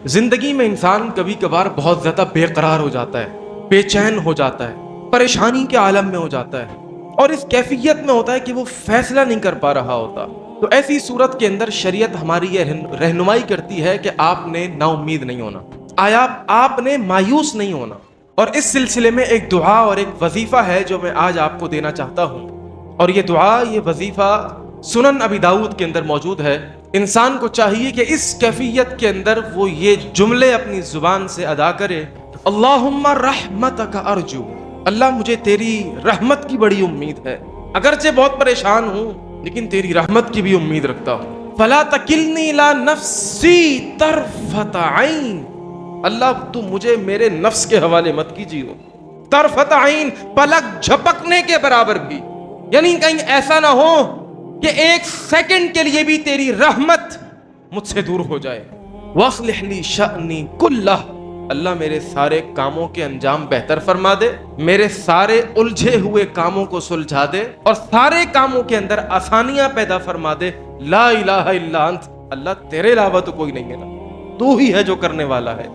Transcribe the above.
زندگی میں انسان کبھی کبھار بہت زیادہ بے قرار ہو جاتا ہے، بے چین ہو جاتا ہے، پریشانی کے عالم میں ہو جاتا ہے، اور اس کیفیت میں ہوتا ہے کہ وہ فیصلہ نہیں کر پا رہا ہوتا۔ تو ایسی صورت کے اندر شریعت ہماری یہ رہنمائی کرتی ہے کہ آپ نے نا امید نہیں ہونا، آپ نے مایوس نہیں ہونا۔ اور اس سلسلے میں ایک دعا اور ایک وظیفہ ہے جو میں آج آپ کو دینا چاہتا ہوں، اور یہ دعا، یہ وظیفہ سنن ابی داؤد کے اندر موجود ہے۔ انسان کو چاہیے کہ اس کیفیت کے اندر وہ یہ جملے اپنی زبان سے ادا کرے، اللہم رحمتک ارجو، اللہ مجھے تیری رحمت کی بڑی امید ہے، اگرچہ بہت پریشان ہوں لیکن تیری رحمت کی بھی امید رکھتا ہوں۔ فلا تکلنی الی نفسی طرفۃ عین، اللہ تو مجھے میرے نفس کے حوالے مت کیجیے، طرفۃ عین، پلک جھپکنے کے برابر بھی، یعنی کہیں ایسا نہ ہو کہ ایک سیکنڈ کے لیے بھی تیری رحمت مجھ سے دور ہو جائے۔ وَاصْلِحْ لِي شَأْنِي كُلَّهُ، اللہ میرے سارے کاموں کے انجام بہتر فرما دے، میرے سارے الجھے ہوئے کاموں کو سلجھا دے، اور سارے کاموں کے اندر آسانیاں پیدا فرما دے۔ لا الہ الا انت، اللہ تیرے علاوہ تو کوئی نہیں ہے نا، تو ہی ہے جو کرنے والا ہے۔